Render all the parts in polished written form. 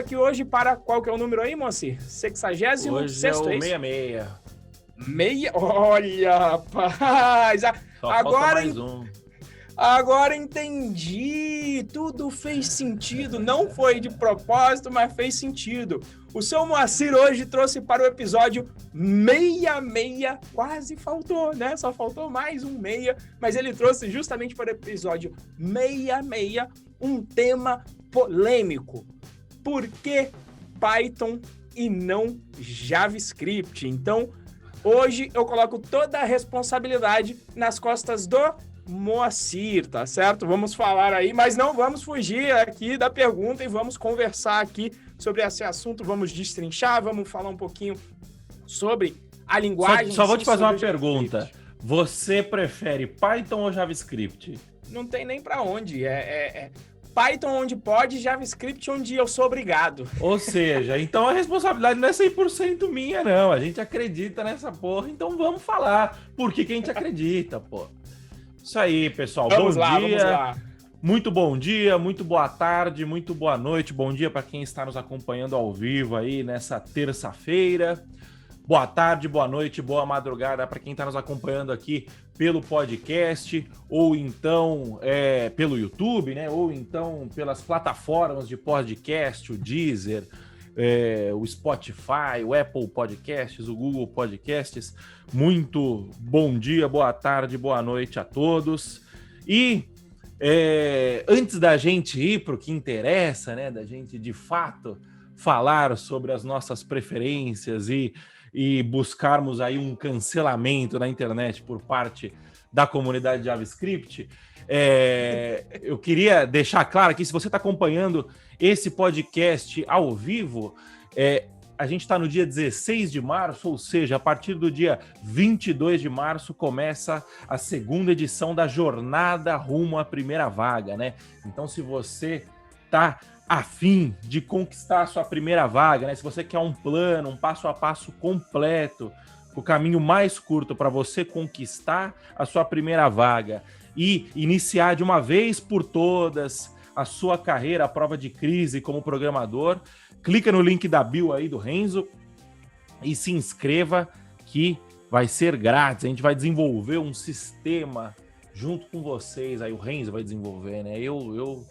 aqui hoje para, qual que é o número aí, Moacir? 66º, hoje é o 66. Olha, rapaz! Só falta mais um. Agora entendi! Tudo fez sentido. Não foi de propósito, mas fez sentido. O seu Moacir hoje trouxe para o episódio 66. Quase faltou, né? Só faltou mais um 6. Mas ele trouxe justamente para o episódio 66 um tema polêmico. Por que Python e não JavaScript? Então, hoje eu coloco toda a responsabilidade nas costas do Moacir, tá certo? Vamos falar aí, mas não vamos fugir aqui da pergunta e vamos conversar aqui sobre esse assunto, vamos destrinchar, vamos falar um pouquinho sobre a linguagem. Só vou te fazer uma pergunta. Você prefere Python ou JavaScript? Não tem nem pra onde. Python onde pode, JavaScript onde eu sou obrigado. Ou seja, então a responsabilidade não é 100% minha, não. A gente acredita nessa porra, então vamos falar por que a gente acredita, pô. Isso aí, pessoal. Vamos bom lá, dia. vamos lá. Muito bom dia, muito boa tarde, muito boa noite. Bom dia para quem está nos acompanhando ao vivo aí nessa terça-feira. Boa tarde, boa noite, boa madrugada para quem está nos acompanhando aqui pelo podcast ou então pelo YouTube, né? Ou então pelas plataformas de podcast, o Deezer, o Spotify, o Apple Podcasts, o Google Podcasts. Muito bom dia, boa tarde, boa noite a todos. E antes da gente ir para o que interessa, né? Da gente de fato falar sobre as nossas preferências e buscarmos aí um cancelamento na internet por parte da comunidade JavaScript, eu queria deixar claro que se você está acompanhando esse podcast ao vivo, a gente está no dia 16 de março, ou seja, a partir do dia 22 de março começa a segunda edição da Jornada Rumo à Primeira Vaga, né? Então, se você está a fim de conquistar a sua primeira vaga, né? Se você quer um plano, um passo a passo completo, o caminho mais curto para você conquistar a sua primeira vaga e iniciar de uma vez por todas a sua carreira à prova de crise como programador, clica no link da bio aí do Renzo e se inscreva que vai ser grátis. A gente vai desenvolver um sistema junto com vocês. Aí o Renzo vai desenvolver, né? Eu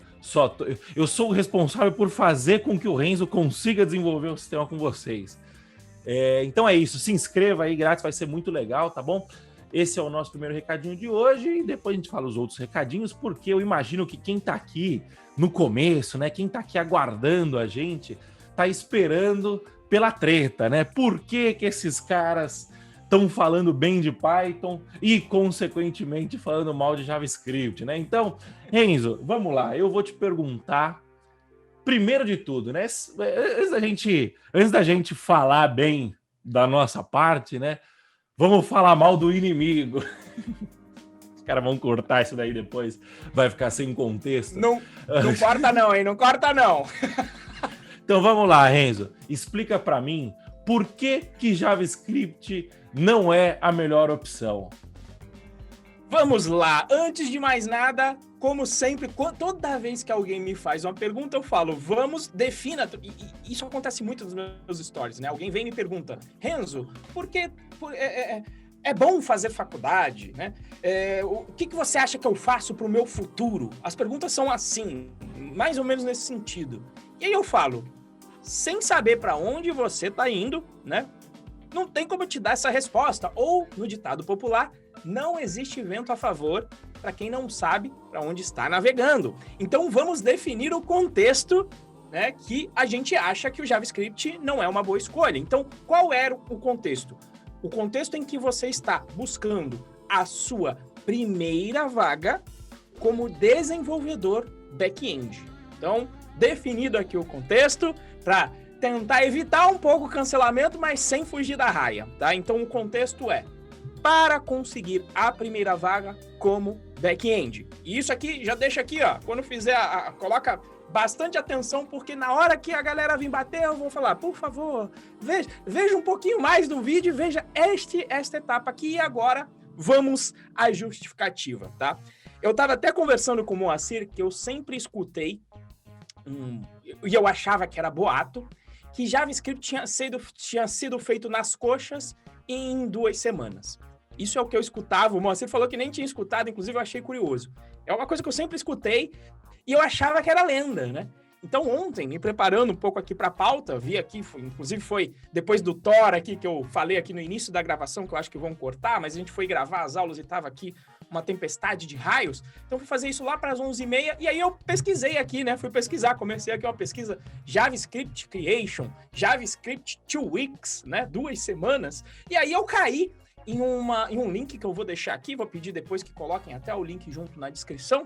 sou o responsável por fazer com que o Renzo consiga desenvolver o sistema com vocês. Então é isso, se inscreva aí, grátis, vai ser muito legal, tá bom? Esse é o nosso primeiro recadinho de hoje e depois a gente fala os outros recadinhos, porque eu imagino que quem tá aqui no começo, né, quem tá aqui aguardando a gente, tá esperando pela treta, né? Por que esses caras estão falando bem de Python e, consequentemente, falando mal de JavaScript, né? Então, Renzo, vamos lá. Eu vou te perguntar, primeiro de tudo, né? Antes da gente falar bem da nossa parte, né? Vamos falar mal do inimigo. Os caras vão cortar isso daí depois, vai ficar sem contexto. Não corta não, hein? Não corta não. Então vamos lá, Renzo. Explica para mim por que JavaScript não é a melhor opção. Vamos lá. Antes de mais nada, como sempre, toda vez que alguém me faz uma pergunta, eu falo, defina. E isso acontece muito nos meus stories, né? Alguém vem e me pergunta, Renzo, por que é bom fazer faculdade, né? O que você acha que eu faço para o meu futuro? As perguntas são assim, mais ou menos nesse sentido. E aí eu falo, sem saber para onde você está indo, né? Não tem como te dar essa resposta. Ou, no ditado popular, não existe vento a favor para quem não sabe para onde está navegando. Então, vamos definir o contexto, né, que a gente acha que o JavaScript não é uma boa escolha. Então, qual era o contexto? O contexto em que você está buscando a sua primeira vaga como desenvolvedor back-end. Então, definido aqui o contexto, para tentar evitar um pouco o cancelamento, mas sem fugir da raia, tá? Então, o contexto é para conseguir a primeira vaga como back-end. E isso aqui, já deixa aqui, ó, quando fizer, coloca bastante atenção, porque na hora que a galera vir bater, eu vou falar, por favor, veja um pouquinho mais do vídeo, veja esta etapa aqui, e agora vamos à justificativa, tá? Eu estava até conversando com o Moacir, que eu sempre escutei e eu achava que era boato, que JavaScript tinha sido feito nas coxas em 2 semanas. Isso é o que eu escutava. O Moacir falou que nem tinha escutado, inclusive eu achei curioso. É uma coisa que eu sempre escutei e eu achava que era lenda, né? Então ontem, me preparando um pouco aqui para a pauta, vi aqui, inclusive foi depois do Thor aqui, que eu falei aqui no início da gravação, que eu acho que vão cortar, mas a gente foi gravar as aulas e estava aqui uma tempestade de raios, então fui fazer isso lá para as 11h30, e aí eu pesquisei aqui, né? Fui pesquisar, comecei aqui uma pesquisa JavaScript Creation, JavaScript 2 Weeks, né? 2 semanas, e aí eu caí em um link que eu vou deixar aqui, vou pedir depois que coloquem até o link junto na descrição,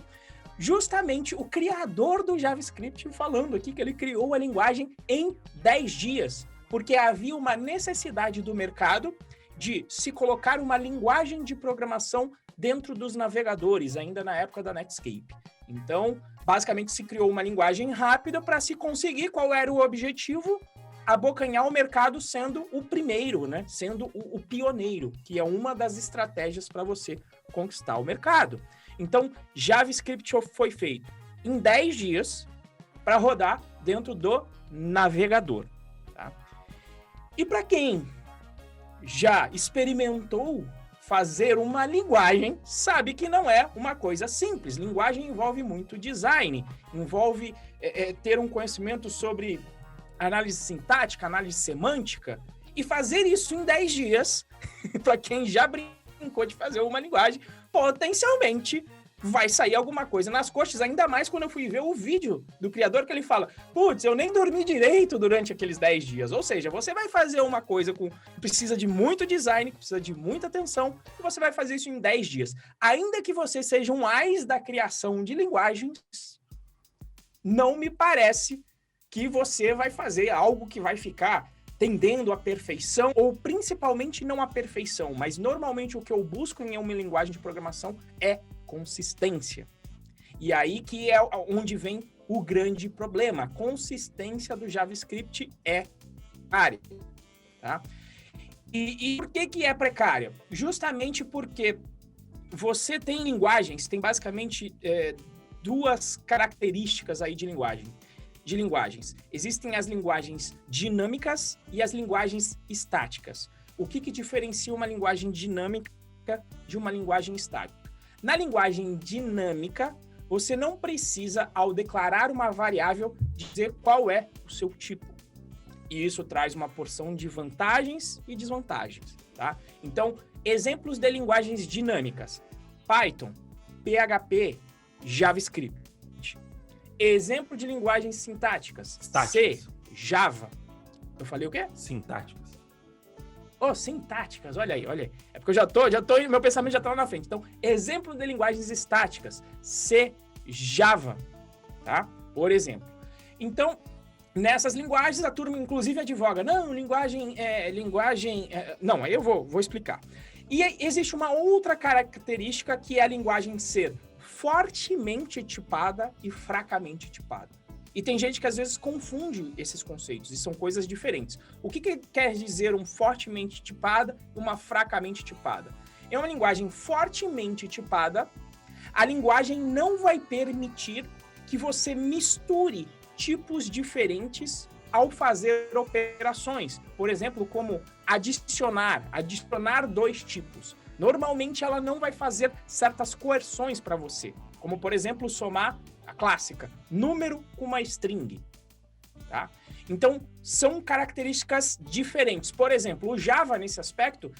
justamente o criador do JavaScript falando aqui que ele criou a linguagem em 10 dias, porque havia uma necessidade do mercado de se colocar uma linguagem de programação dentro dos navegadores, ainda na época da Netscape. Então, basicamente, se criou uma linguagem rápida para se conseguir qual era o objetivo, abocanhar o mercado sendo o primeiro, né? Sendo o pioneiro, que é uma das estratégias para você conquistar o mercado. Então, JavaScript foi feito em 10 dias para rodar dentro do navegador. Tá? E para quem já experimentou fazer uma linguagem, sabe que não é uma coisa simples. Linguagem envolve muito design, envolve ter um conhecimento sobre análise sintática, análise semântica, e fazer isso em 10 dias, para quem já brincou de fazer uma linguagem, potencialmente vai sair alguma coisa nas coxas, ainda mais quando eu fui ver o vídeo do criador que ele fala, putz, eu nem dormi direito durante aqueles 10 dias. Ou seja, você vai fazer uma coisa que precisa de muito design, precisa de muita atenção, e você vai fazer isso em 10 dias. Ainda que você seja um ás da criação de linguagens, não me parece que você vai fazer algo que vai ficar tendendo à perfeição, ou principalmente não à perfeição, mas normalmente o que eu busco em uma linguagem de programação é consistência. E aí que é onde vem o grande problema. A consistência do JavaScript é precária. Tá? E por que é precária? Justamente porque você tem linguagens, tem basicamente duas características aí de linguagens. Existem as linguagens dinâmicas e as linguagens estáticas. O que diferencia uma linguagem dinâmica de uma linguagem estática? Na linguagem dinâmica, você não precisa, ao declarar uma variável, dizer qual é o seu tipo. E isso traz uma porção de vantagens e desvantagens. Tá? Então, exemplos de linguagens dinâmicas. Python, PHP, JavaScript. Exemplo de linguagens sintáticas. Estáticas. C, Java. Eu falei o quê? Sintáticas. Oh, sintáticas, olha aí. É porque eu já tô, meu pensamento já tá lá na frente. Então, exemplo de linguagens estáticas. C, Java, tá? Por exemplo. Então, nessas linguagens, a turma inclusive advoga. Não, não, aí eu vou explicar. E existe uma outra característica que é a linguagem ser fortemente tipada e fracamente tipada. E tem gente que às vezes confunde esses conceitos, e são coisas diferentes. O que quer dizer um fortemente tipada e uma fracamente tipada? Em uma linguagem fortemente tipada, a linguagem não vai permitir que você misture tipos diferentes ao fazer operações. Por exemplo, como adicionar 2 tipos. Normalmente ela não vai fazer certas coerções para você, como por exemplo somar a clássica, número com uma string, tá? Então, são características diferentes. Por exemplo, o Java, nesse aspecto,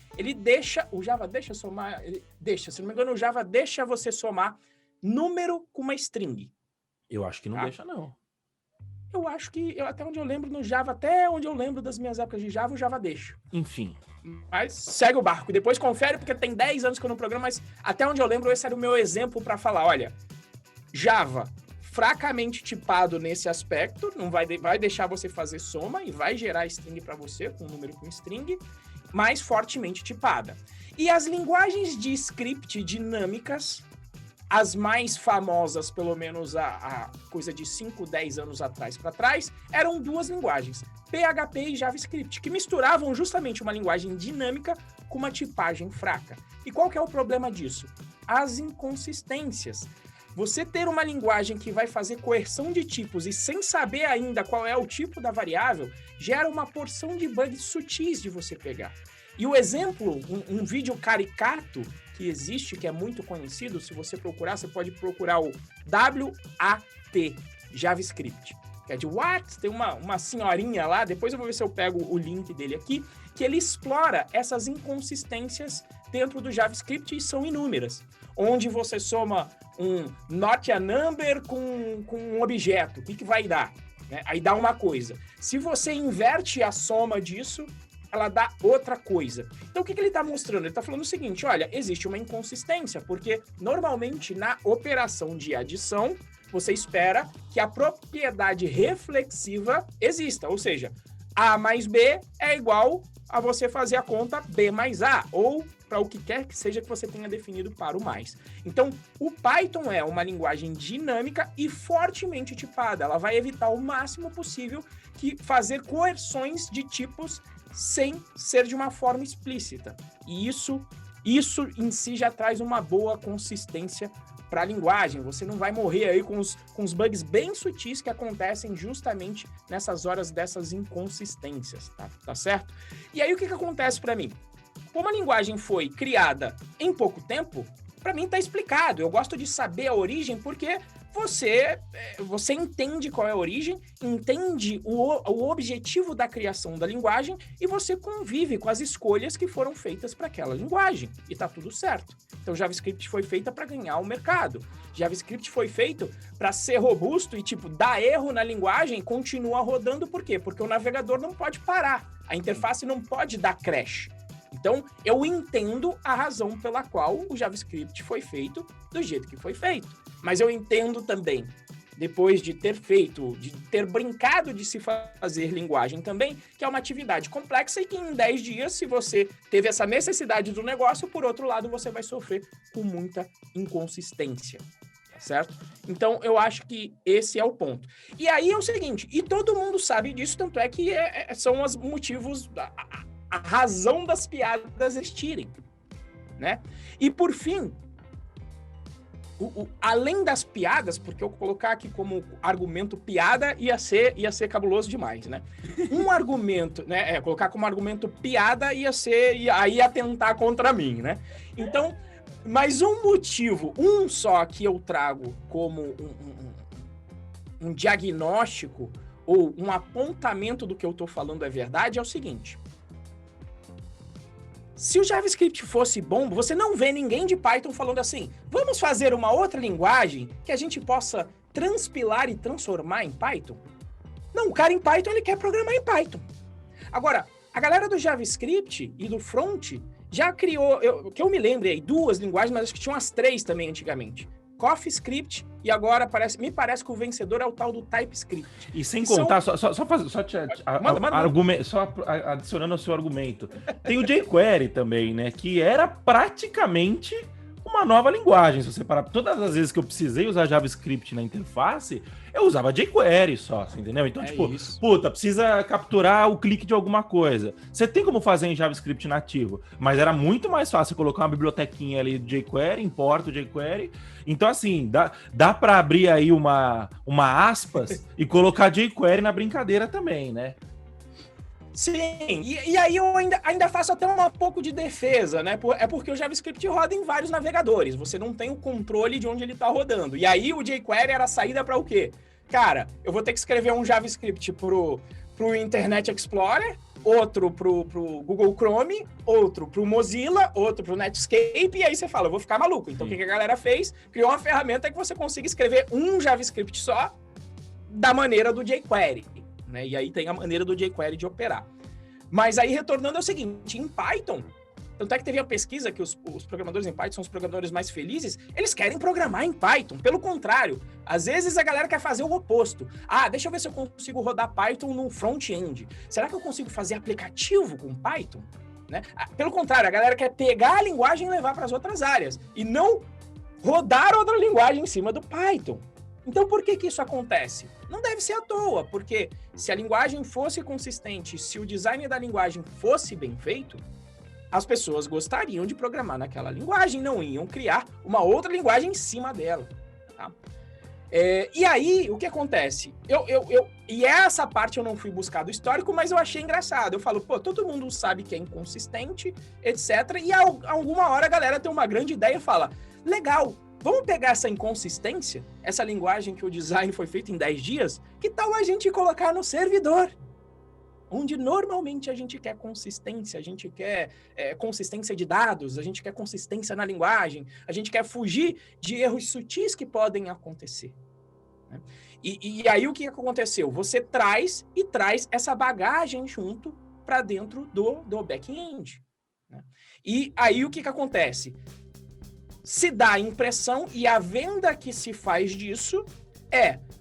o Java deixa somar, se não me engano, o Java deixa você somar número com uma string. Eu acho que não deixa, não. Eu acho que, até onde eu lembro no Java, até onde eu lembro das minhas épocas de Java, o Java deixa. Enfim. Mas segue o barco. Depois confere, porque tem 10 anos que eu não programo, mas até onde eu lembro, esse era o meu exemplo para falar, olha, Java fracamente tipado nesse aspecto, não vai deixar você fazer soma e vai gerar string para você, com número com string, mas fortemente tipada. E as linguagens de script dinâmicas, as mais famosas, pelo menos a coisa de 5, 10 anos atrás para trás, eram 2 linguagens, PHP e JavaScript, que misturavam justamente uma linguagem dinâmica com uma tipagem fraca. E qual que é o problema disso? As inconsistências. Você ter uma linguagem que vai fazer coerção de tipos e sem saber ainda qual é o tipo da variável, gera uma porção de bugs sutis de você pegar. E o exemplo, um vídeo caricato que existe, que é muito conhecido, se você procurar, você pode procurar o WAT, JavaScript. Que é de what? Tem uma senhorinha lá, depois eu vou ver se eu pego o link dele aqui, que ele explora essas inconsistências dentro do JavaScript e são inúmeras. Onde você soma um not a number com um objeto, o que vai dar? Né? Aí dá uma coisa. Se você inverte a soma disso, ela dá outra coisa. Então, o que ele está mostrando? Ele está falando o seguinte, olha, existe uma inconsistência, porque normalmente na operação de adição, você espera que a propriedade reflexiva exista, ou seja, A mais B é igual a você fazer a conta B mais A, ou para o que quer que seja que você tenha definido para o mais. Então, o Python é uma linguagem dinâmica e fortemente tipada. Ela vai evitar o máximo possível que fazer coerções de tipos sem ser de uma forma explícita. E isso em si já traz uma boa consistência para a linguagem. Você não vai morrer aí com os bugs bem sutis que acontecem justamente nessas horas dessas inconsistências, tá certo? E aí o que acontece para mim? Como a linguagem foi criada em pouco tempo, para mim tá explicado. Eu gosto de saber a origem porque você entende qual é a origem, entende o objetivo da criação da linguagem e você convive com as escolhas que foram feitas para aquela linguagem. E tá tudo certo. Então, JavaScript foi feita para ganhar o mercado. JavaScript foi feito para ser robusto e, dar erro na linguagem e continua rodando. Por quê? Porque o navegador não pode parar. A interface não pode dar crash. Então, eu entendo a razão pela qual o JavaScript foi feito do jeito que foi feito. Mas eu entendo também, depois de ter brincado de se fazer linguagem também, que é uma atividade complexa e que em 10 dias, se você teve essa necessidade do negócio, por outro lado, você vai sofrer com muita inconsistência. Tá certo? Então, eu acho que esse é o ponto. E aí é o seguinte, e todo mundo sabe disso, tanto é que são os motivos... a razão das piadas existirem, né? E por fim, além das piadas, porque eu colocar aqui como argumento piada ia ser cabuloso demais, né? Um argumento, né? Colocar como argumento piada ia atentar contra mim, né? Então, mas um motivo, um só que eu trago como um diagnóstico ou um apontamento do que eu tô falando é verdade, é o seguinte. Se o JavaScript fosse bom, você não vê ninguém de Python falando assim, vamos fazer uma outra linguagem que a gente possa transpilar e transformar em Python? Não, o cara em Python, ele quer programar em Python. Agora, a galera do JavaScript e do front já criou, que eu me lembre aí, 2 linguagens, mas acho que tinha umas 3 também antigamente. CoffeeScript e agora me parece que o vencedor é o tal do TypeScript. E sem contar, só adicionando ao seu argumento, tem o jQuery também, né? Que era praticamente uma nova linguagem. Se você parar, todas as vezes que eu precisei usar JavaScript na interface, eu usava jQuery só, você entendeu? Então, precisa capturar o clique de alguma coisa. Você tem como fazer em JavaScript nativo, mas era muito mais fácil colocar uma bibliotequinha ali de jQuery, importa o jQuery. Então, assim, dá para abrir aí uma aspas e colocar jQuery na brincadeira também, né? Sim, e aí eu ainda faço até um pouco de defesa, né? É porque o JavaScript roda em vários navegadores, você não tem o controle de onde ele tá rodando. E aí o jQuery era a saída para o quê? Cara, eu vou ter que escrever um JavaScript pro Internet Explorer, outro pro Google Chrome, outro pro Mozilla, outro pro Netscape, e aí você fala, eu vou ficar maluco. Então o que a galera fez? Criou uma ferramenta que você consiga escrever um JavaScript só da maneira do jQuery. Né? E aí tem a maneira do jQuery de operar. Mas aí, retornando, é o seguinte, em Python, tanto é que teve a pesquisa que os programadores em Python são os programadores mais felizes, eles querem programar em Python. Pelo contrário, às vezes a galera quer fazer o oposto. Deixa eu ver se eu consigo rodar Python no front-end. Será que eu consigo fazer aplicativo com Python? Né? Pelo contrário, a galera quer pegar a linguagem e levar para as outras áreas, e não rodar outra linguagem em cima do Python. Então, por que isso acontece? Não deve ser à toa, porque se a linguagem fosse consistente, se o design da linguagem fosse bem feito, as pessoas gostariam de programar naquela linguagem, não iam criar uma outra linguagem em cima dela. tá? E aí, o que acontece? E essa parte eu não fui buscar do histórico, mas eu achei engraçado. Eu falo, pô, todo mundo sabe que é inconsistente, etc. E alguma hora a galera tem uma grande ideia e fala, legal, vamos pegar essa inconsistência, essa linguagem que o design foi feito em 10 dias, que tal a gente colocar no servidor? Onde normalmente a gente quer consistência, a gente quer consistência de dados, a gente quer consistência na linguagem, a gente quer fugir de erros sutis que podem acontecer. Né? E aí o que aconteceu? Você traz essa bagagem junto para dentro do back-end. Né? E aí o que acontece? Se dá a impressão, e a venda que se faz disso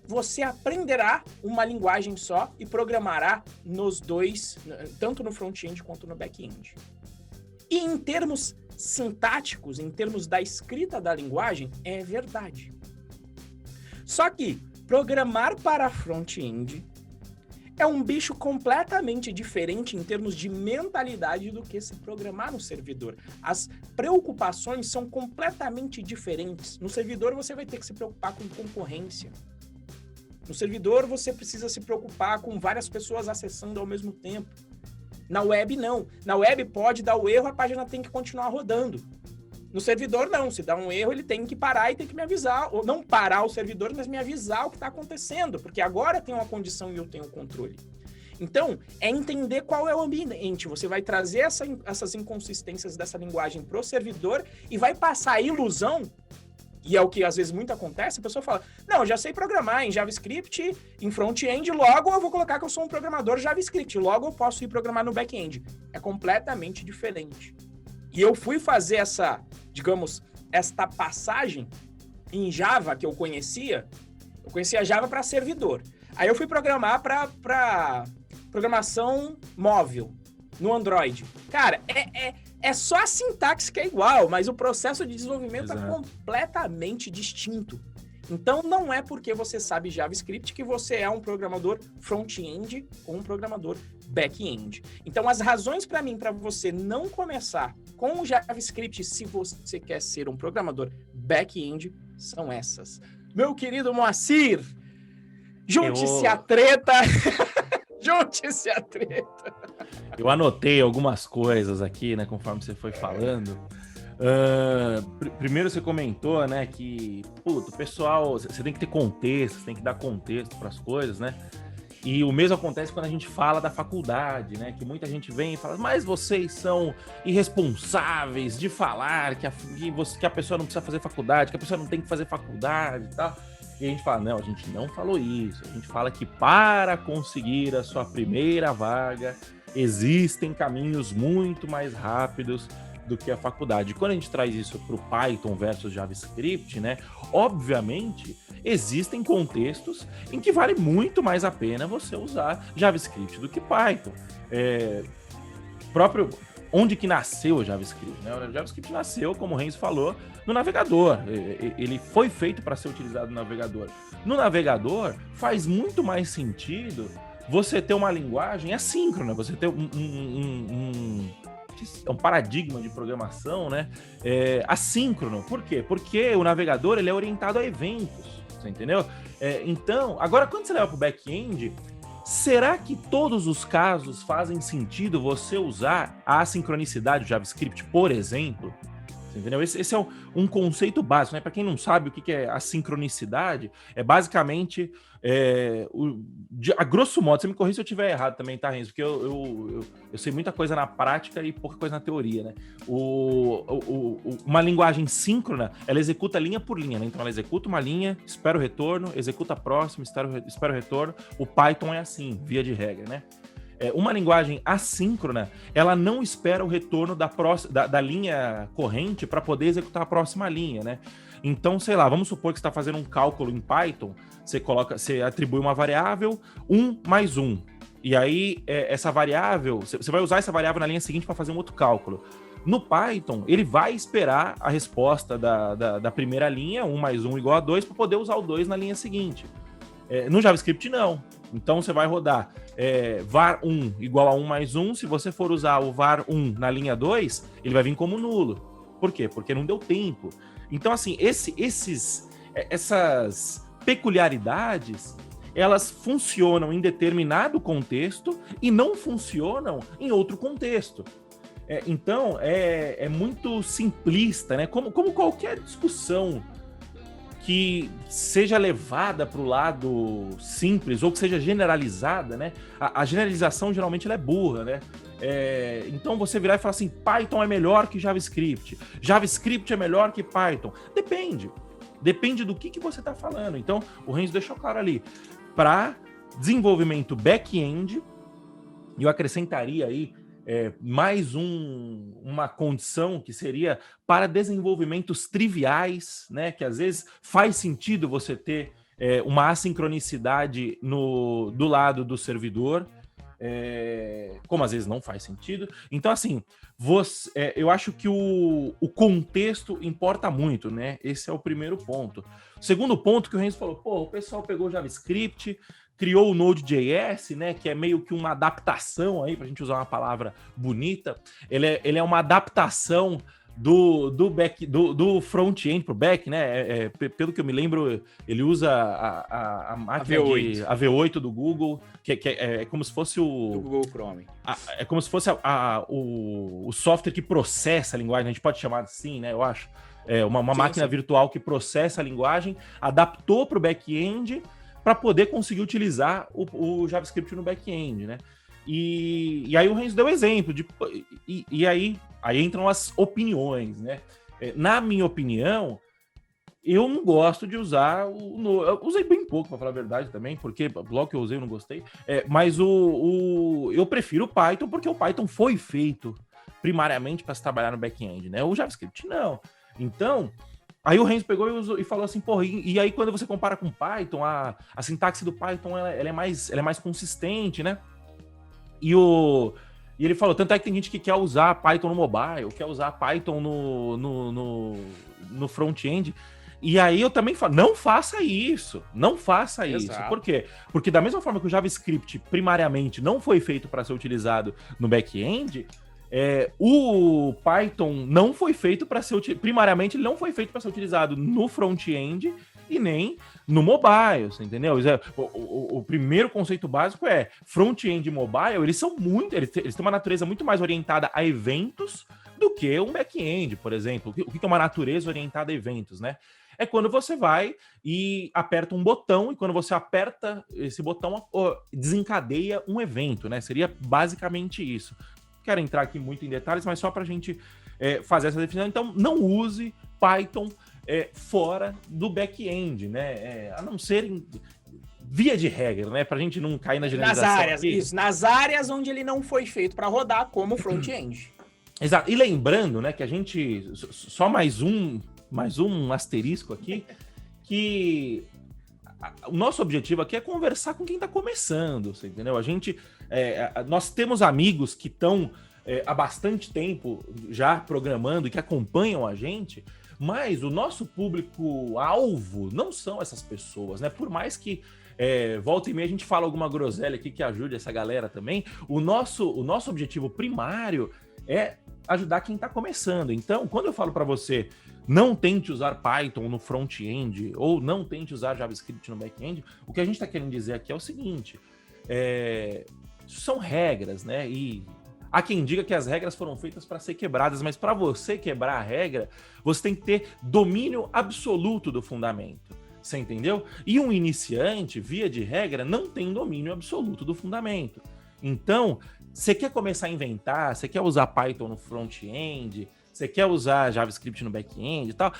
você aprenderá uma linguagem só e programará nos dois, tanto no front-end quanto no back-end. E em termos sintáticos, em termos da escrita da linguagem, é verdade. Só que programar para front-end é um bicho completamente diferente em termos de mentalidade do que se programar no servidor. As preocupações são completamente diferentes. No servidor você vai ter que se preocupar com concorrência. No servidor você precisa se preocupar com várias pessoas acessando ao mesmo tempo. Na web não. Na web pode dar o erro, a página tem que continuar rodando. No servidor não. Se dá um erro, ele tem que parar e tem que me avisar. Ou não parar o servidor, mas me avisar o que está acontecendo. Porque agora tem uma condição e eu tenho o controle. Então, é entender qual é o ambiente. Você vai trazer essas inconsistências dessa linguagem para o servidor e vai passar a ilusão, e é o que às vezes muito acontece, a pessoa fala, não, eu já sei programar em JavaScript, em front-end, logo eu vou colocar que eu sou um programador JavaScript, logo eu posso ir programar no back-end. É completamente diferente. E eu fui fazer esta passagem em Java que eu conhecia Java para servidor. Aí eu fui programar para programação móvel, no Android. Cara, é só a sintaxe que é igual, mas o processo de desenvolvimento é completamente distinto. Então, não é porque você sabe JavaScript que você é um programador front-end ou um programador back-end. Então, as razões para você não começar com o JavaScript se você quer ser um programador back-end são essas. Meu querido Moacir, junte-se à treta. Junte-se à treta. Eu anotei algumas coisas aqui, né, conforme você foi falando. Primeiro você comentou, né, que, o pessoal, você tem que ter contexto, você tem que dar contexto para as coisas, né? E o mesmo acontece quando a gente fala da faculdade, né? Que muita gente vem e fala, mas vocês são irresponsáveis de falar que a pessoa não precisa fazer faculdade, que a pessoa não tem que fazer faculdade e tal. E a gente fala, não, a gente não falou isso. A gente fala que para conseguir a sua primeira vaga, existem caminhos muito mais rápidos do que a faculdade. Quando a gente traz isso para o Python versus JavaScript, né? Obviamente, existem contextos em que vale muito mais a pena você usar JavaScript do que Python. Onde que nasceu o JavaScript? Né? O JavaScript nasceu, como o Renzo falou, no navegador. Ele foi feito para ser utilizado no navegador. No navegador, faz muito mais sentido você ter uma linguagem assíncrona, você ter um paradigma de programação, né, assíncrono. Por quê? Porque o navegador ele é orientado a eventos, você entendeu? Então, agora quando você leva para o back-end, será que todos os casos fazem sentido você usar a assincronicidade do JavaScript, por exemplo? Você entendeu? Esse é um conceito básico, né? Para quem não sabe o que é a sincronicidade, é basicamente, a grosso modo, você me corrija se eu estiver errado também, tá, Renzo? Porque eu sei muita coisa na prática e pouca coisa na teoria, né? Uma linguagem síncrona, ela executa linha por linha, né? Então ela executa uma linha, espera o retorno, executa a próxima, espera o retorno. O Python é assim, via de regra, né? Uma linguagem assíncrona, ela não espera o retorno da linha corrente para poder executar a próxima linha, né? Então, sei lá, vamos supor que você está fazendo um cálculo em Python, você atribui uma variável 1 mais 1. E aí, essa variável, você vai usar essa variável na linha seguinte para fazer um outro cálculo. No Python, ele vai esperar a resposta da primeira linha, 1 mais 1 igual a 2, para poder usar o 2 na linha seguinte. No JavaScript, não. Então, você vai rodar var1 igual a 1 mais 1. Se você for usar o var1 na linha 2, ele vai vir como nulo. Por quê? Porque não deu tempo. Então, assim, esses essas peculiaridades, elas funcionam em determinado contexto e não funcionam em outro contexto. Então, é muito simplista, né? Como qualquer discussão que seja levada para o lado simples ou que seja generalizada, né? A generalização geralmente ela é burra, né? Então você virar e falar assim, Python é melhor que JavaScript, JavaScript é melhor que Python. Depende do que você está falando. Então o Renzo deixou claro ali, para desenvolvimento back-end, e eu acrescentaria aí mais uma condição que seria para desenvolvimentos triviais, né? Que às vezes faz sentido você ter uma assincronicidade do lado do servidor, como às vezes não faz sentido. Então, assim, eu acho que o contexto importa muito, né? Esse é o primeiro ponto. O segundo ponto que o Renzo falou, o pessoal pegou JavaScript, criou o Node.js, né, que é meio que uma adaptação aí, para a gente usar uma palavra bonita. Ele é uma adaptação do front-end para o back, né? Pelo que eu me lembro, ele usa a máquina a V8 do Google, que é como se fosse o do Google Chrome. É como se fosse o software que processa a linguagem, a gente pode chamar assim, né? Eu acho. Uma máquina virtual que processa a linguagem, adaptou para o back-end para poder conseguir utilizar o JavaScript no back-end, né? E aí o Renzo deu exemplo, e aí entram as opiniões, né? Na minha opinião, eu não gosto de usar eu usei bem pouco, para falar a verdade também, porque logo que eu usei eu não gostei, mas eu prefiro o Python, porque o Python foi feito primariamente para se trabalhar no back-end, né? O JavaScript não. Então, aí o Renzo pegou e falou assim, e aí quando você compara com Python, a sintaxe do Python ela é mais consistente, né? E ele falou, tanto é que tem gente que quer usar Python no mobile, quer usar Python no front-end. E aí eu também falo, não faça isso. Por quê? Porque da mesma forma que o JavaScript primariamente não foi feito para ser utilizado no back-end, o Python não foi feito para ser primariamente ele não foi feito para ser utilizado no front-end e nem no mobile, você entendeu? O primeiro conceito básico é front-end e mobile, eles têm uma natureza muito mais orientada a eventos do que um back-end, por exemplo. O que é uma natureza orientada a eventos, né? É quando você vai e aperta um botão, e quando você aperta esse botão, desencadeia um evento, né? Seria basicamente isso. Quero entrar aqui muito em detalhes, mas só para a gente fazer essa definição. Então, não use Python fora do back-end, né? A não ser via de regra, né? Para a gente não cair na generalização. Nas áreas onde ele não foi feito para rodar como front-end. Exato. E lembrando, né, que a gente... Só mais um asterisco aqui, que o nosso objetivo aqui é conversar com quem está começando, você entendeu? Nós temos amigos que estão há bastante tempo já programando e que acompanham a gente, mas o nosso público-alvo não são essas pessoas, né? Por mais que volta e meia a gente fala alguma groselha aqui que ajude essa galera também, o nosso objetivo primário é ajudar quem está começando. Então, quando eu falo para você, não tente usar Python no front-end ou não tente usar JavaScript no back-end, o que a gente está querendo dizer aqui é o seguinte, são regras, né? E há quem diga que as regras foram feitas para ser quebradas, mas para você quebrar a regra, você tem que ter domínio absoluto do fundamento. Você entendeu? E um iniciante, via de regra, não tem domínio absoluto do fundamento. Então, você quer começar a inventar, você quer usar Python no front-end, você quer usar JavaScript no back-end e tal,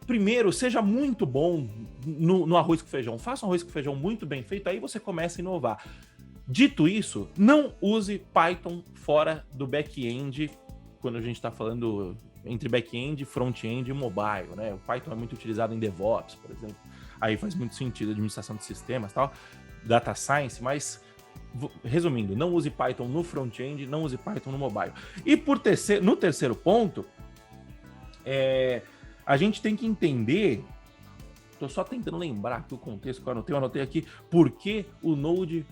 primeiro, seja muito bom no arroz com feijão. Faça um arroz com feijão muito bem feito, aí você começa a inovar. Dito isso, não use Python fora do back-end, quando a gente está falando entre back-end, front-end e mobile, né? O Python é muito utilizado em DevOps, por exemplo. Aí faz muito sentido, administração de sistemas, tal, data science, mas resumindo, não use Python no front-end, não use Python no mobile. E no terceiro ponto, a gente tem que entender, tô só tentando lembrar aqui o contexto que eu anotei aqui, porque o Node...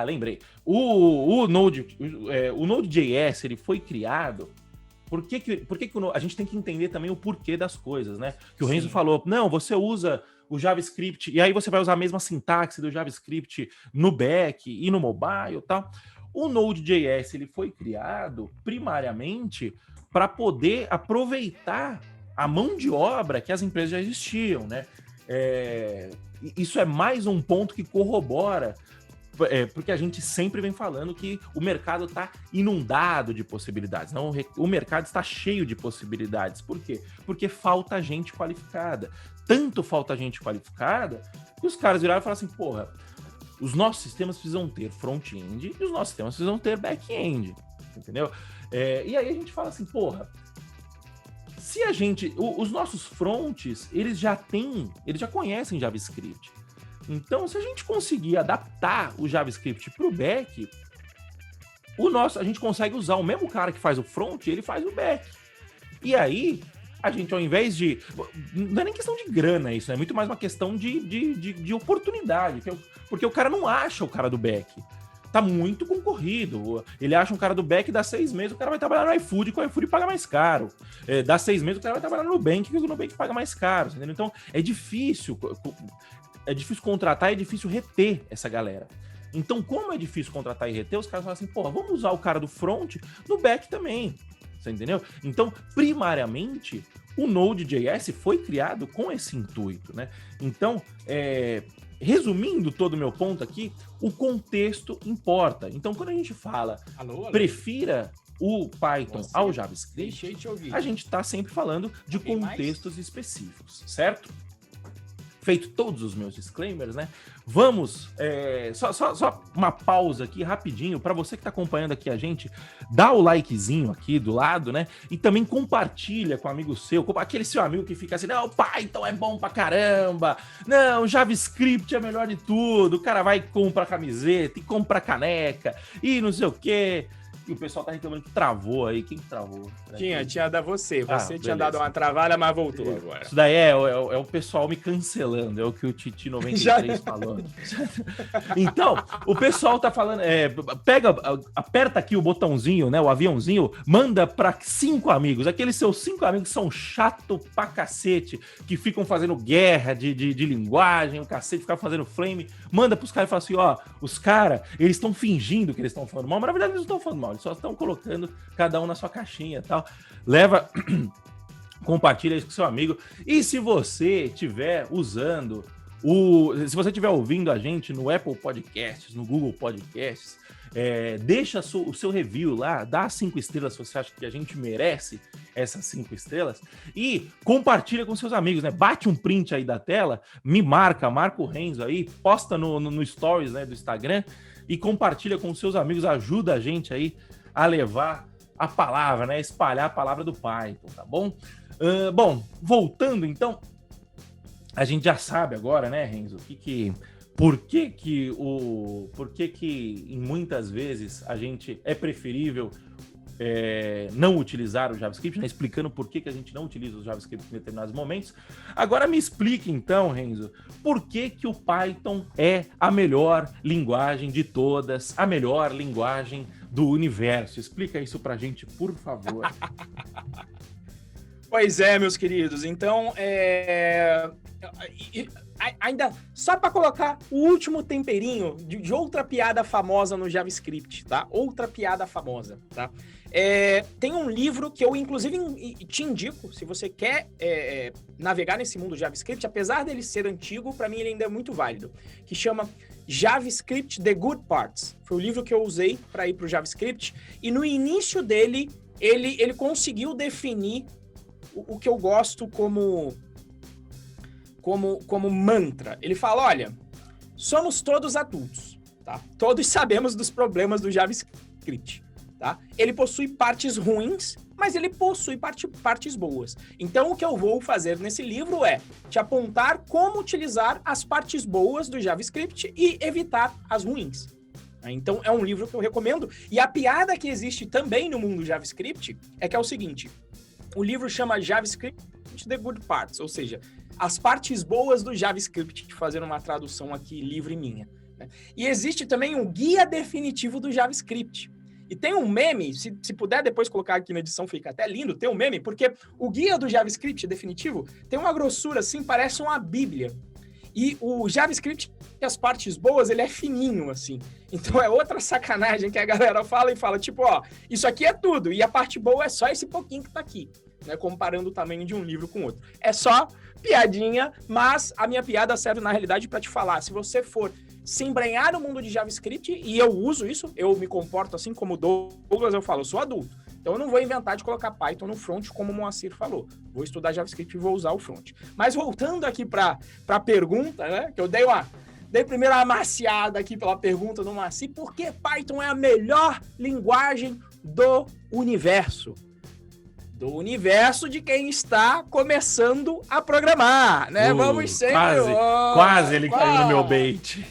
lembrei. O Node.js, ele foi criado Por que a gente tem que entender também o porquê das coisas, né? Que o Renzo Sim. falou, não, você usa o JavaScript, e aí você vai usar a mesma sintaxe do JavaScript no back e no mobile e tal. O Node.js, ele foi criado primariamente para poder aproveitar a mão de obra que as empresas já existiam, né? Isso é mais um ponto que corrobora, porque a gente sempre vem falando que o mercado está inundado de possibilidades. Não, o mercado está cheio de possibilidades. Por quê? Porque falta gente qualificada. Tanto falta gente qualificada que os caras viraram e falaram assim, porra, os nossos sistemas precisam ter front-end e os nossos sistemas precisam ter back-end, entendeu? E aí a gente fala assim, porra, se a gente... Os nossos fronts, eles já conhecem JavaScript. Então, se a gente conseguir adaptar o JavaScript para o back, a gente consegue usar o mesmo cara que faz o front, ele faz o back. E aí, a gente, ao invés de... Não é nem questão de grana isso, é muito mais uma questão de oportunidade, porque o cara não acha o cara do back. Tá muito concorrido. Ele acha um cara do back, dá 6 meses, o cara vai trabalhar no iFood, que o iFood paga mais caro. Dá 6 meses, o cara vai trabalhar no Nubank, que o Nubank paga mais caro. Entendeu? Então, é difícil contratar, é difícil reter essa galera. Então, como é difícil contratar e reter, os caras falam assim, porra, vamos usar o cara do front no back também. Você entendeu? Então, primariamente, o Node.js foi criado com esse intuito, né? Então, resumindo todo o meu ponto aqui, o contexto importa. Então, quando a gente fala prefira o Python ao JavaScript, a gente está sempre falando de contextos específicos, certo? Feito todos os meus disclaimers, né? Vamos, só uma pausa aqui rapidinho, para você que está acompanhando aqui a gente, dá o likezinho aqui do lado, né? E também compartilha com um amigo seu, com aquele seu amigo que fica assim, não, Python é bom pra caramba, não, JavaScript é melhor de tudo, o cara vai e compra camiseta, e compra caneca, e não sei o quê. E o pessoal tá reclamando que travou aí. Quem que travou? Tinha dado você. Você tinha dado uma travada, mas voltou agora. Isso daí é o pessoal me cancelando. É o que o Titi 93 falou. Então, o pessoal tá falando... aperta aqui o botãozinho, né? O aviãozinho. Manda pra 5 amigos. Aqueles seus 5 amigos que são chato pra cacete. Que ficam fazendo guerra de linguagem. O cacete, ficam fazendo flame. Manda pros caras e fala assim, ó. Os caras, eles estão fingindo que eles estão falando mal. Mas na verdade eles não estão falando mal. Eles só estão colocando cada um na sua caixinha e tal. Leva, compartilha isso com seu amigo. E se você estiver usando se você estiver ouvindo a gente no Apple Podcasts, no Google Podcasts, deixa o seu review lá, dá 5 estrelas se você acha que a gente merece essas 5 estrelas e compartilha com seus amigos, né? Bate um print aí da tela, marca o Renzo aí, posta no Stories, né, do Instagram e compartilha com seus amigos, ajuda a gente aí a levar a palavra, né? Espalhar a palavra do Python, tá bom? Bom, voltando então, a gente já sabe agora, né, Renzo, por que em muitas vezes a gente é preferível não utilizar o JavaScript, né? Explicando por que a gente não utiliza o JavaScript em determinados momentos. Agora me explique então, Renzo, por que o Python é a melhor linguagem de todas, a melhor linguagem do universo. Explica isso pra gente, por favor. Pois é, meus queridos. Então, ainda só para colocar o último temperinho de outra piada famosa no JavaScript, tá? Outra piada famosa, tá? Tem um livro que eu, inclusive, te indico, se você quer navegar nesse mundo JavaScript, apesar dele ser antigo, para mim ele ainda é muito válido, que chama JavaScript The Good Parts. Foi o livro que eu usei para ir para o JavaScript, e no início dele, ele conseguiu definir o que eu gosto como mantra. Ele fala, olha, somos todos adultos, tá? Todos sabemos dos problemas do JavaScript, tá? Ele possui partes ruins, mas ele possui partes boas. Então, o que eu vou fazer nesse livro é te apontar como utilizar as partes boas do JavaScript e evitar as ruins. Então, é um livro que eu recomendo. E a piada que existe também no mundo JavaScript é que é o seguinte, o livro chama JavaScript The Good Parts, ou seja, as partes boas do JavaScript, fazendo uma tradução aqui livre minha, né? E existe também um guia definitivo do JavaScript. E tem um meme, se puder depois colocar aqui na edição, fica até lindo, tem um meme, porque o guia do JavaScript definitivo tem uma grossura assim, parece uma bíblia. E o JavaScript, as partes boas, ele é fininho, assim. Então é outra sacanagem que a galera fala e fala, tipo, ó, isso aqui é tudo, e a parte boa é só esse pouquinho que tá aqui, né? Comparando o tamanho de um livro com outro. É só piadinha, mas a minha piada serve na realidade para te falar, se você for se embrenhar no mundo de JavaScript, e eu uso isso, eu me comporto assim como o Douglas, eu falo, eu sou adulto. Então eu não vou inventar de colocar Python no front, como o Moacir falou. Vou estudar JavaScript e vou usar o front. Mas voltando aqui para a pergunta, né? Que eu dei primeiro uma amaciada aqui pela pergunta do Moacir, por que Python é a melhor linguagem do universo? Do universo de quem está começando a programar, né? Vamos sempre... Quase ele caiu no meu bait.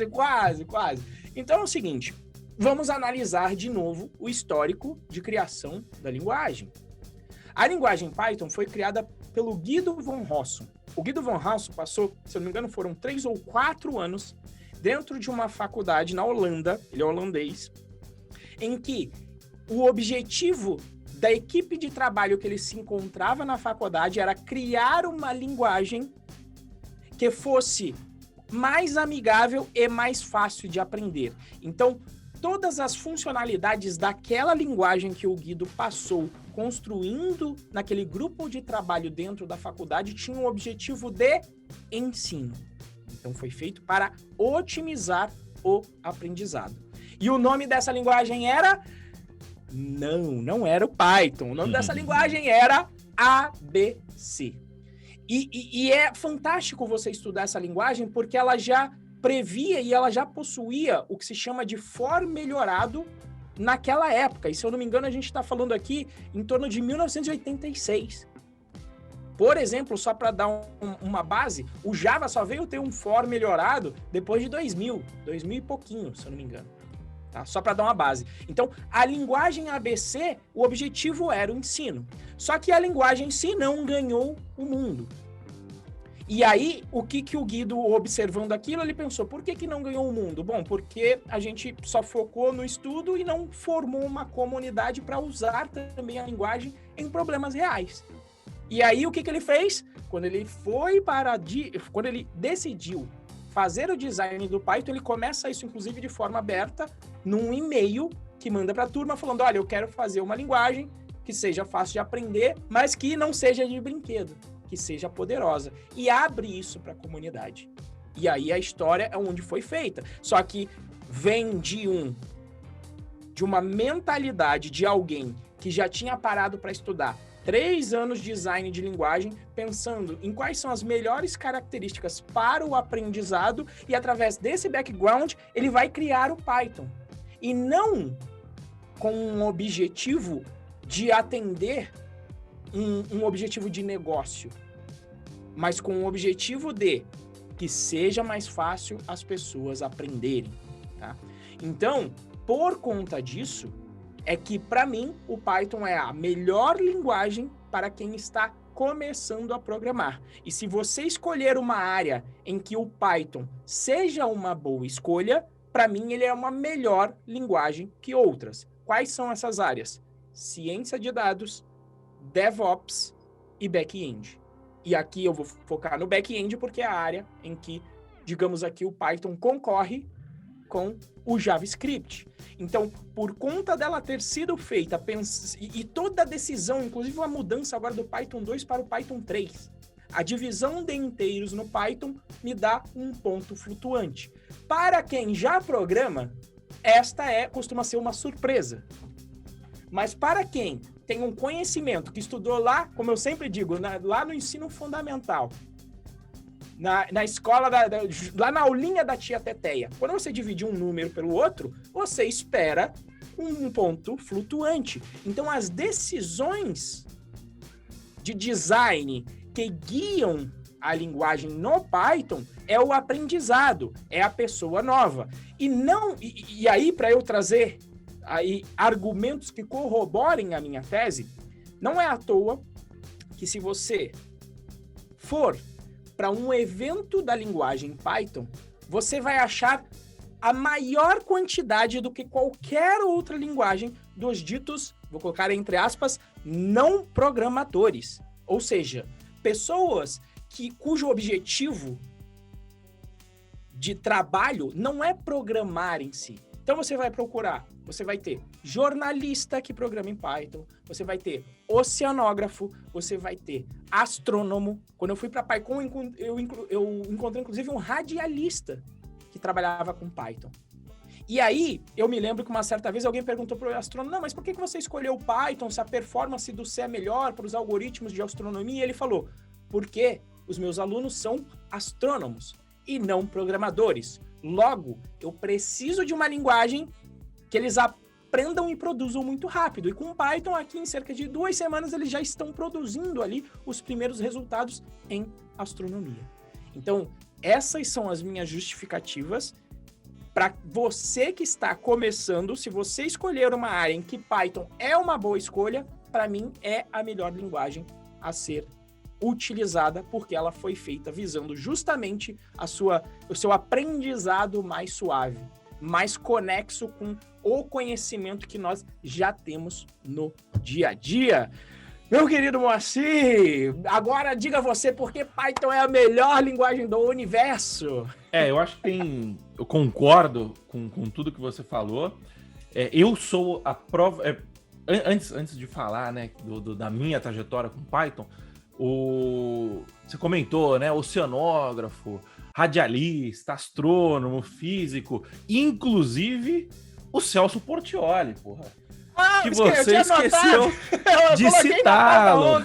Quase. Então é o seguinte, vamos analisar de novo o histórico de criação da linguagem. A linguagem Python foi criada pelo Guido von Rossum. O Guido von Rossum passou, se eu não me engano, foram 3 ou 4 anos dentro de uma faculdade na Holanda, ele é holandês, em que o objetivo da equipe de trabalho que ele se encontrava na faculdade era criar uma linguagem que fosse mais amigável e mais fácil de aprender. Então, todas as funcionalidades daquela linguagem que o Guido passou construindo naquele grupo de trabalho dentro da faculdade tinham o objetivo de ensino. Então, foi feito para otimizar o aprendizado. E o nome dessa linguagem era... Não era o Python. O nome dessa linguagem era ABC. E é fantástico você estudar essa linguagem porque ela já previa e ela já possuía o que se chama de for melhorado naquela época. E se eu não me engano, a gente está falando aqui em torno de 1986. Por exemplo, só para dar uma base, o Java só veio ter um for melhorado depois de 2000 e pouquinho, se eu não me engano. Tá? Só para dar uma base. Então, a linguagem ABC, o objetivo era o ensino. Só que a linguagem em si não ganhou o mundo. E aí, o que o Guido, observando aquilo, ele pensou, por que não ganhou o mundo? Bom, porque a gente só focou no estudo e não formou uma comunidade para usar também a linguagem em problemas reais. E aí, o que ele fez? Quando ele decidiu fazer o design do Python, ele começa isso, inclusive, de forma aberta, num e-mail que manda para a turma falando, olha, eu quero fazer uma linguagem que seja fácil de aprender, mas que não seja de brinquedo, que seja poderosa. E abre isso para a comunidade. E aí a história é onde foi feita. Só que vem de uma mentalidade de alguém que já tinha parado para estudar 3 anos de design de linguagem, pensando em quais são as melhores características para o aprendizado e, através desse background, ele vai criar o Python. E não com um objetivo de atender um objetivo de negócio, mas com o objetivo de que seja mais fácil as pessoas aprenderem. Tá? Então, por conta disso, é que, para mim, o Python é a melhor linguagem para quem está começando a programar. E se você escolher uma área em que o Python seja uma boa escolha, para mim ele é uma melhor linguagem que outras. Quais são essas áreas? Ciência de dados, DevOps e back-end. E aqui eu vou focar no back-end porque é a área em que, digamos aqui, o Python concorre com o JavaScript. Então, por conta dela ter sido feita e toda a decisão, inclusive a mudança agora do Python 2 para o Python 3, a divisão de inteiros no Python me dá um ponto flutuante. Para quem já programa, costuma ser uma surpresa. Mas para quem tem um conhecimento que estudou lá, como eu sempre digo, lá no ensino fundamental, na escola, lá na aulinha da tia Teteia, quando você dividir um número pelo outro, você espera um ponto flutuante. Então, as decisões de design que guiam a linguagem no Python é o aprendizado, é a pessoa nova. E aí, para eu trazer aí argumentos que corroborem a minha tese, não é à toa que, se você for para um evento da linguagem Python, você vai achar a maior quantidade do que qualquer outra linguagem dos ditos, vou colocar entre aspas, não programadores. Ou seja, pessoas cujo objetivo de trabalho não é programar em si. Então você vai procurar, você vai ter jornalista que programa em Python, você vai ter oceanógrafo, você vai ter astrônomo. Quando eu fui para PyCon, eu encontrei inclusive um radialista que trabalhava com Python. E aí, eu me lembro que uma certa vez alguém perguntou para o astrônomo, não, mas por que você escolheu o Python se a performance do C é melhor para os algoritmos de astronomia? E ele falou, porque os meus alunos são astrônomos e não programadores. Logo, eu preciso de uma linguagem que eles aprendam e produzam muito rápido. E com o Python, aqui em cerca de 2 semanas, eles já estão produzindo ali os primeiros resultados em astronomia. Então, essas são as minhas justificativas para você que está começando. Se você escolher uma área em que Python é uma boa escolha, para mim é a melhor linguagem a ser utilizada, porque ela foi feita visando justamente o seu aprendizado mais suave, mais conexo com o conhecimento que nós já temos no dia a dia. Meu querido Moacir, agora diga você por que Python é a melhor linguagem do universo. Eu acho que eu concordo com tudo que você falou. Eu sou a prova... Antes de falar, né, da minha trajetória com Python, você comentou, né, oceanógrafo, radialista, astrônomo, físico, inclusive o Celso Portiolli, porra. Que você esqueceu de citá-lo.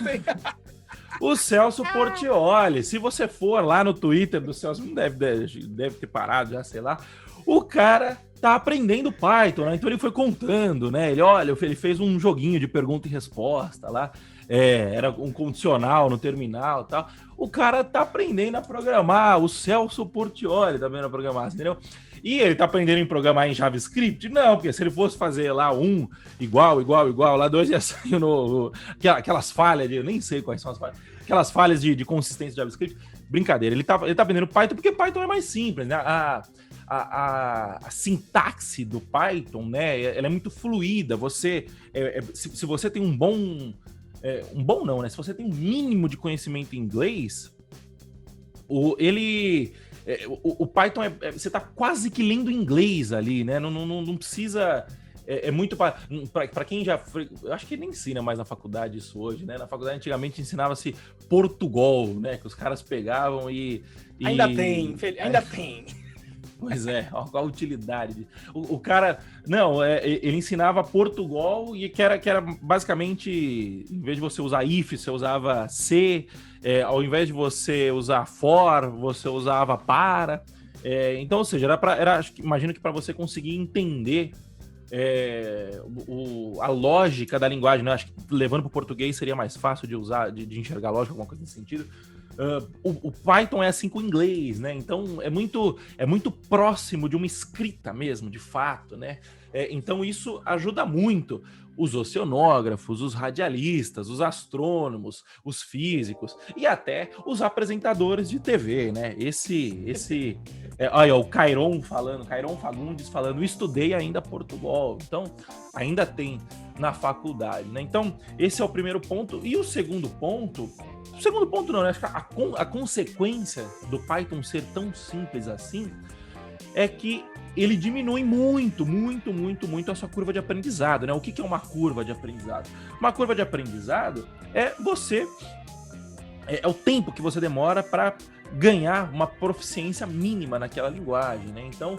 O Celso Portiolli. Se você for lá no Twitter do Celso, não deve ter parado já, sei lá. O cara tá aprendendo Python, né? Então ele foi contando, né? Ele fez um joguinho de pergunta e resposta lá. Era um condicional no terminal e tal. O cara tá aprendendo a programar. O Celso Portiolli tá aprendendo a programar, entendeu? E ele tá aprendendo a programar em JavaScript? Não, porque se ele fosse fazer lá igual, lá 2 ia sair aquelas falhas, eu nem sei quais são as falhas, aquelas falhas de consistência de JavaScript. Brincadeira, ele tá aprendendo Python porque Python é mais simples, né? A sintaxe do Python, né? Ela é muito fluida. Se você tem um bom não, né? Se você tem um mínimo de conhecimento em inglês, o Python você tá quase que lendo inglês ali, né? Não precisa... muito para quem já... Eu acho que nem ensina mais na faculdade isso hoje, né? Na faculdade antigamente ensinava-se Portugal, né? Que os caras pegavam e... Ainda tem. Pois qual a utilidade? O cara... Não, ele ensinava Portugal e que era basicamente... Em vez de você usar if, você usava se... ao invés de você usar for, você usava para. Então, ou seja, imagino que para você conseguir entender a lógica da linguagem, né? Acho que levando para o português seria mais fácil de usar, de enxergar lógica, alguma coisa nesse sentido. O Python é assim com o inglês, né? Então é muito próximo de uma escrita mesmo, de fato, né? Então isso ajuda muito os oceanógrafos, os radialistas, os astrônomos, os físicos e até os apresentadores de TV, né? Olha, o Cairon Fagundes falando, estudei ainda Portugal, então ainda tem na faculdade, né? Então esse é o primeiro ponto. E o segundo ponto não, né? Acho que a consequência do Python ser tão simples assim é que ele diminui muito a sua curva de aprendizado, né? O que é uma curva de aprendizado? Uma curva de aprendizado é o tempo que você demora para ganhar uma proficiência mínima naquela linguagem, né? Então,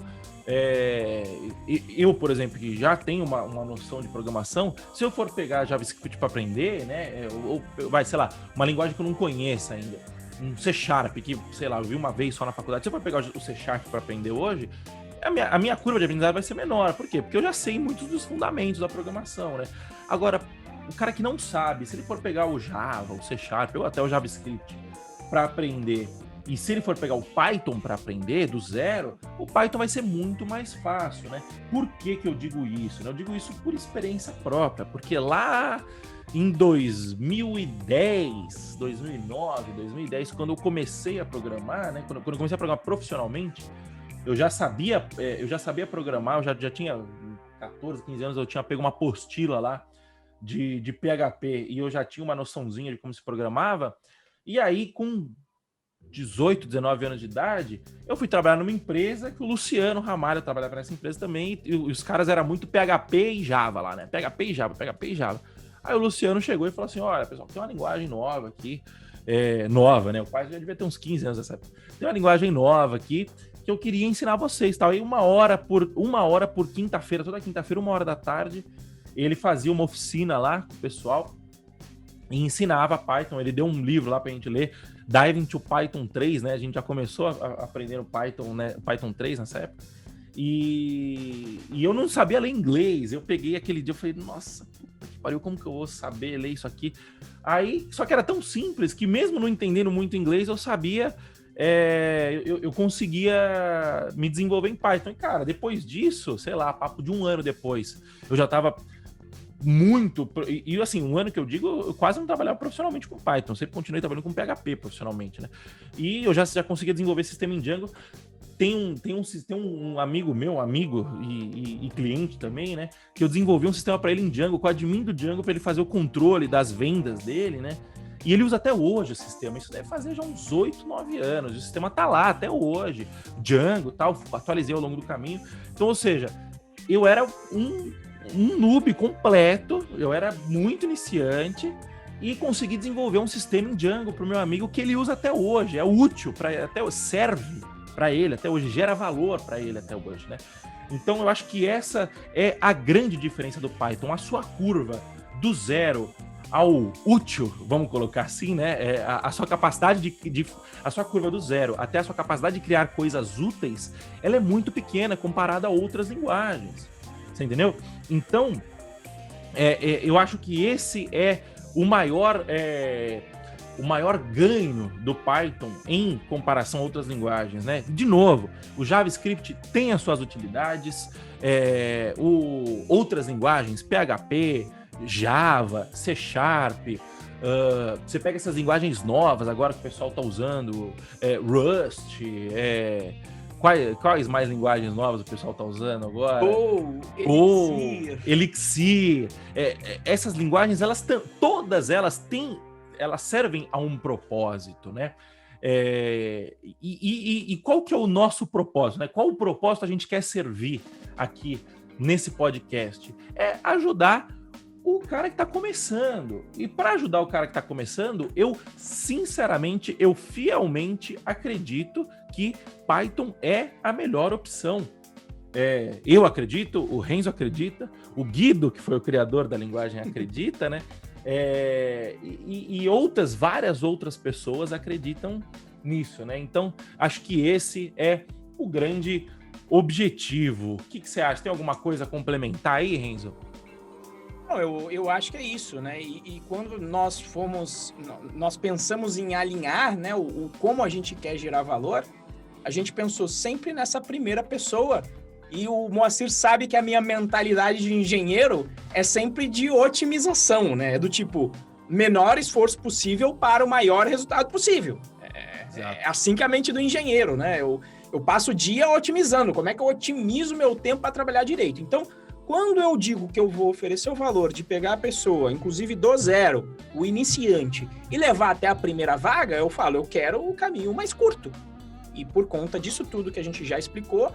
eu, por exemplo, que já tenho uma noção de programação, se eu for pegar JavaScript para aprender, né? Sei lá, uma linguagem que eu não conheço ainda, um C#, que, sei lá, eu vi uma vez só na faculdade, se eu for pegar o C# para aprender hoje, a minha curva de aprendizado vai ser menor. Por quê? Porque eu já sei muitos dos fundamentos da programação, né? Agora, o cara que não sabe, se ele for pegar o Java, o C# ou até o JavaScript para aprender, e se ele for pegar o Python para aprender do zero, o Python vai ser muito mais fácil, né? Por que eu digo isso? Eu digo isso por experiência própria, porque lá em 2010, 2009, 2010, quando eu comecei a programar, né? Quando eu comecei a programar profissionalmente, eu já sabia programar, eu já tinha 14, 15 anos, eu tinha pego uma apostila lá de PHP e eu já tinha uma noçãozinha de como se programava. E aí, com 18, 19 anos de idade, eu fui trabalhar numa empresa que o Luciano Ramalho trabalhava nessa empresa também, e os caras eram muito PHP e Java lá, né? PHP e Java, PHP e Java. Aí o Luciano chegou e falou assim, olha, pessoal, tem uma linguagem nova aqui, nova, né? O pai já devia ter uns 15 anos nessa época. Tem uma linguagem nova aqui que eu queria ensinar vocês, tal. E uma hora por quinta-feira, toda quinta-feira, 1h da tarde, ele fazia uma oficina lá com o pessoal e ensinava Python. Ele deu um livro lá pra gente ler, Dive into Python 3, né? A gente já começou a aprender o Python, né? Python 3 nessa época. E eu não sabia ler inglês. Eu peguei aquele dia, eu falei, nossa, puta que pariu, como que eu vou saber ler isso aqui? Aí, só que era tão simples que mesmo não entendendo muito inglês, eu sabia, eu conseguia me desenvolver em Python. E, cara, depois disso, sei lá, papo de 1 ano depois, eu já tava muito... E assim, 1 ano que eu digo, eu quase não trabalhava profissionalmente com Python. Eu sempre continuei trabalhando com PHP profissionalmente, né? E eu já conseguia desenvolver sistema em Django. Tem um amigo meu, e cliente também, né? Que eu desenvolvi um sistema para ele em Django, com o admin do Django, para ele fazer o controle das vendas dele, né? E ele usa até hoje o sistema. Isso deve fazer já uns 8, 9 anos. O sistema tá lá até hoje. Django, tal, atualizei ao longo do caminho. Então, ou seja, eu era um noob completo, eu era muito iniciante e consegui desenvolver um sistema em Django para o meu amigo que ele usa até hoje. É útil, serve para ele até hoje, gera valor para ele até hoje, né? Então eu acho que essa é a grande diferença do Python, a sua curva do zero ao útil, vamos colocar assim, né? A sua capacidade a sua curva do zero até a sua capacidade de criar coisas úteis, ela é muito pequena comparada a outras linguagens. Você entendeu? Então, eu acho que esse é o maior ganho do Python em comparação a outras linguagens, né? De novo, o JavaScript tem as suas utilidades, outras linguagens, PHP, Java, C#, você pega essas linguagens novas agora que o pessoal está usando, Rust, quais mais linguagens novas o pessoal está usando agora? Elixir. Essas linguagens, todas elas servem a um propósito, né? E qual que é o nosso propósito, né? Qual o propósito a gente quer servir aqui nesse podcast? É ajudar o cara que está começando. E para ajudar o cara que está começando, eu fielmente acredito que Python é a melhor opção. Eu acredito, o Renzo acredita, o Guido, que foi o criador da linguagem, acredita, né? E várias outras pessoas acreditam nisso, né? Então, acho que esse é o grande objetivo. O que você acha? Tem alguma coisa a complementar aí, Renzo? Não, eu acho que é isso, né? E quando nós pensamos em alinhar, né, o como a gente quer gerar valor, a gente pensou sempre nessa primeira pessoa. E o Moacir sabe que a minha mentalidade de engenheiro é sempre de otimização, né? É do tipo, menor esforço possível para o maior resultado possível. É assim que a mente do engenheiro, né? Eu passo o dia otimizando. Como é que eu otimizo meu tempo para trabalhar direito? Então, quando eu digo que eu vou oferecer o valor de pegar a pessoa, inclusive do zero, o iniciante, e levar até a primeira vaga, eu falo, eu quero o caminho mais curto. E por conta disso tudo que a gente já explicou,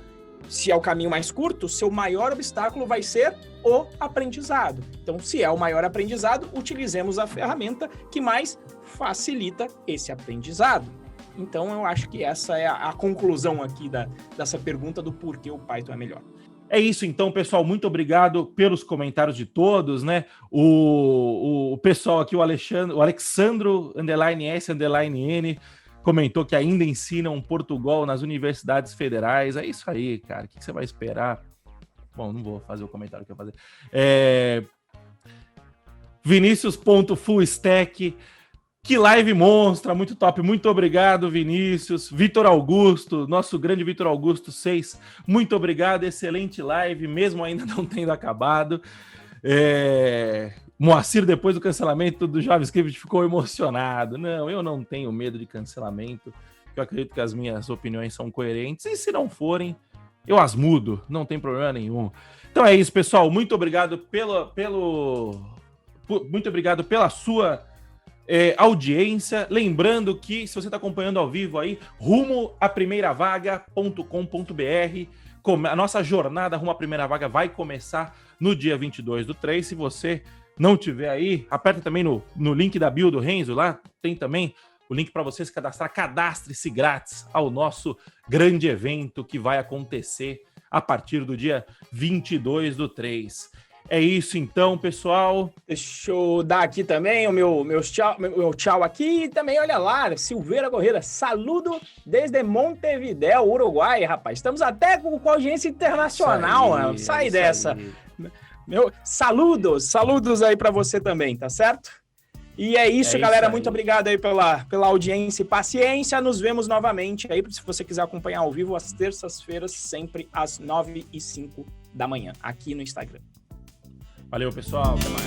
se é o caminho mais curto, seu maior obstáculo vai ser o aprendizado. Então, se é o maior aprendizado, utilizemos a ferramenta que mais facilita esse aprendizado. Então, eu acho que essa é a conclusão aqui dessa pergunta do porquê o Python é melhor. É isso, então, pessoal. Muito obrigado pelos comentários de todos, né? O pessoal aqui, o Alexandro _S_N, comentou que ainda ensinam Portugal nas universidades federais. É isso aí, cara. O que você vai esperar? Bom, não vou fazer o comentário que eu ia fazer. Vinícius.fullstack. Que live monstra, muito top. Muito obrigado, Vinícius. Vitor Augusto, nosso grande Vitor Augusto 6. Muito obrigado, excelente live, mesmo ainda não tendo acabado. Moacir, depois do cancelamento do JavaScript, ficou emocionado. Não, eu não tenho medo de cancelamento. que eu acredito que as minhas opiniões são coerentes, e se não forem, eu as mudo, não tem problema nenhum. Então é isso, pessoal, muito obrigado muito obrigado pela sua audiência. Lembrando que, se você está acompanhando ao vivo aí, rumo à primeiravaga.com.br, a nossa jornada rumo à primeira vaga vai começar no dia 22/3. Se você não tiver aí, aperta também no link da bio do Renzo, lá tem também o link para você se cadastrar. Cadastre-se grátis ao nosso grande evento que vai acontecer a partir do dia 22/3. É isso então, pessoal. Deixa eu dar aqui também o meu tchau aqui. E também, olha lá, Silveira Correia, saludo desde Montevidéu, Uruguai, rapaz. Estamos até com audiência internacional, sai dessa. Saludos aí para você também, tá certo? E é isso, galera. Muito obrigado aí pela audiência e paciência. Nos vemos novamente aí, se você quiser acompanhar ao vivo, às terças-feiras, sempre às 9h05 da manhã, aqui no Instagram. Valeu, pessoal. Até mais.